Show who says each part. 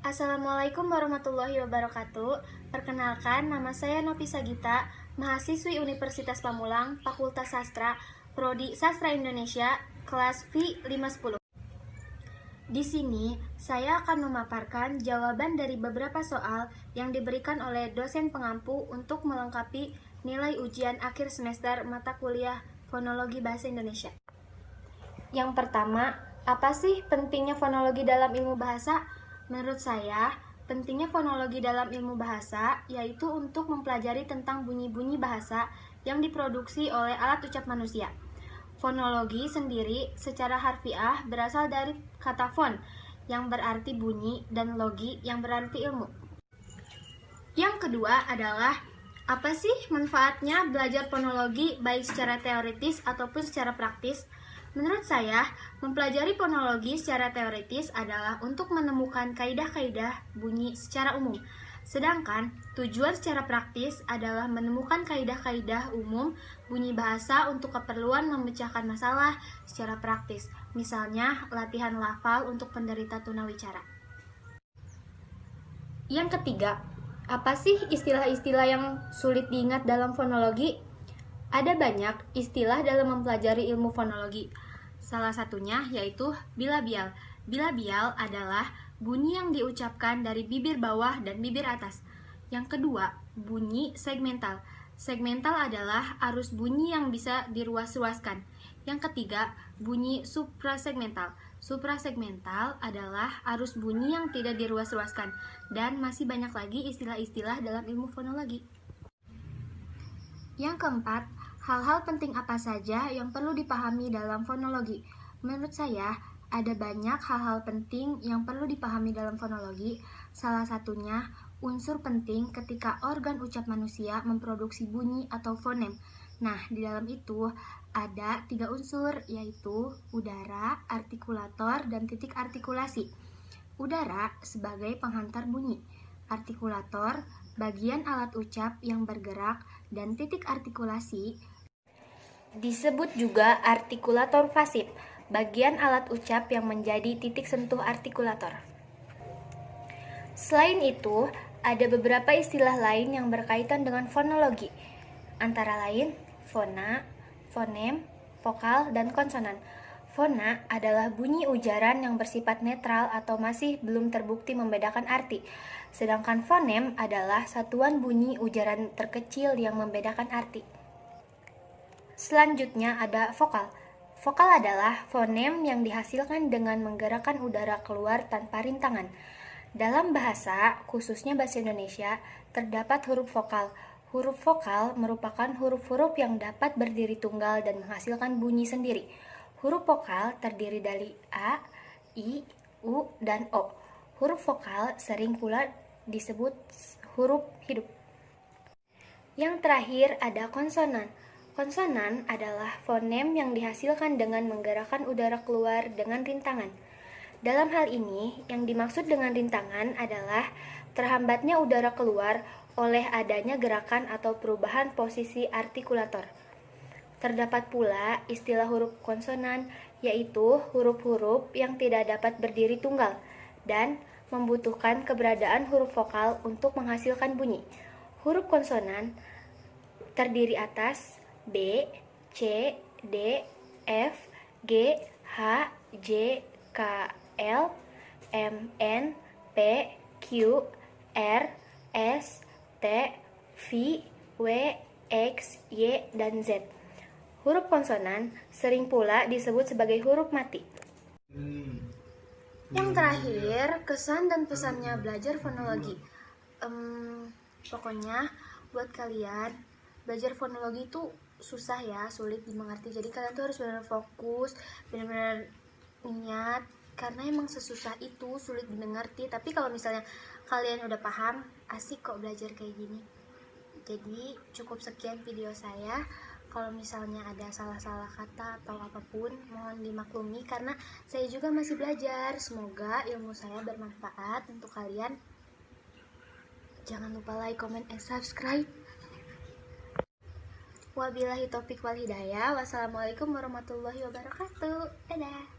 Speaker 1: Assalamualaikum warahmatullahi wabarakatuh. Perkenalkan, nama saya Nopisa Gita, mahasiswi Universitas Pamulang, Fakultas Sastra, Prodi Sastra Indonesia, kelas V510. Di sini, saya akan memaparkan jawaban dari beberapa soal yang diberikan oleh dosen pengampu untuk melengkapi nilai ujian akhir semester mata kuliah Fonologi Bahasa Indonesia. Yang pertama, apa sih pentingnya fonologi dalam ilmu bahasa? Menurut saya, pentingnya fonologi dalam ilmu bahasa yaitu untuk mempelajari tentang bunyi-bunyi bahasa yang diproduksi oleh alat ucap manusia. Fonologi sendiri secara harfiah berasal dari kata fon yang berarti bunyi dan logi yang berarti ilmu. Yang kedua adalah apa sih manfaatnya belajar fonologi baik secara teoritis ataupun secara praktis? Menurut saya, mempelajari fonologi secara teoritis adalah untuk menemukan kaidah-kaidah bunyi secara umum. Sedangkan tujuan secara praktis adalah menemukan kaidah-kaidah umum bunyi bahasa untuk keperluan memecahkan masalah secara praktis. Misalnya, latihan lafal untuk penderita tunawicara. Yang ketiga, apa sih istilah-istilah yang sulit diingat dalam fonologi? Ada banyak istilah dalam mempelajari ilmu fonologi. Salah satunya yaitu bilabial. Bilabial adalah bunyi yang diucapkan dari bibir bawah dan bibir atas. Yang kedua, bunyi segmental. Segmental adalah arus bunyi yang bisa diruas-ruaskan. Yang ketiga, bunyi suprasegmental. Suprasegmental adalah arus bunyi yang tidak diruas-ruaskan. Dan masih banyak lagi istilah-istilah dalam ilmu fonologi. Yang keempat, hal-hal penting apa saja yang perlu dipahami dalam fonologi? Menurut saya, ada banyak hal-hal penting yang perlu dipahami dalam fonologi. Salah satunya, unsur penting ketika organ ucap manusia memproduksi bunyi atau fonem. Nah, di dalam itu ada 3 unsur, yaitu udara, artikulator, dan titik artikulasi. Udara sebagai penghantar bunyi, artikulator bagian alat ucap yang bergerak, dan titik artikulasi disebut juga artikulator pasif, bagian alat ucap yang menjadi titik sentuh artikulator. Selain itu, ada beberapa istilah lain yang berkaitan dengan fonologi, antara lain fona, fonem, vokal, dan konsonan. Fona adalah bunyi ujaran yang bersifat netral atau masih belum terbukti membedakan arti, sedangkan fonem adalah satuan bunyi ujaran terkecil yang membedakan arti. Selanjutnya ada vokal. Vokal adalah fonem yang dihasilkan dengan menggerakkan udara keluar tanpa rintangan. Dalam bahasa, khususnya bahasa Indonesia, terdapat huruf vokal. Huruf vokal merupakan huruf-huruf yang dapat berdiri tunggal dan menghasilkan bunyi sendiri. Huruf vokal terdiri dari A, I, U, dan O. Huruf vokal sering pula disebut huruf hidup. Yang terakhir ada konsonan. Konsonan adalah fonem yang dihasilkan dengan menggerakkan udara keluar dengan rintangan. Dalam hal ini, yang dimaksud dengan rintangan adalah terhambatnya udara keluar oleh adanya gerakan atau perubahan posisi artikulator. Terdapat pula istilah huruf konsonan, yaitu huruf-huruf yang tidak dapat berdiri tunggal dan membutuhkan keberadaan huruf vokal untuk menghasilkan bunyi. Huruf konsonan terdiri atas B, C, D, F, G, H, J, K, L, M, N, P, Q, R, S, T, V, W, X, Y, dan Z. Huruf konsonan sering pula disebut sebagai huruf mati. Yang terakhir, kesan dan pesannya belajar fonologi. Pokoknya buat kalian, belajar fonologi itu susah ya, sulit dimengerti. Jadi kalian tuh harus benar-benar fokus, benar-benar niat, karena emang sesusah itu, sulit dimengerti. Tapi kalau misalnya kalian udah paham, asik kok belajar kayak gini. Jadi cukup sekian video saya. Kalau misalnya ada salah-salah kata atau apapun, mohon dimaklumi karena saya juga masih belajar. Semoga ilmu saya bermanfaat untuk kalian. Jangan lupa like, comment, and subscribe. Wabillahi taufiq wal hidayah. Wassalamualaikum warahmatullahi wabarakatuh. Dadah.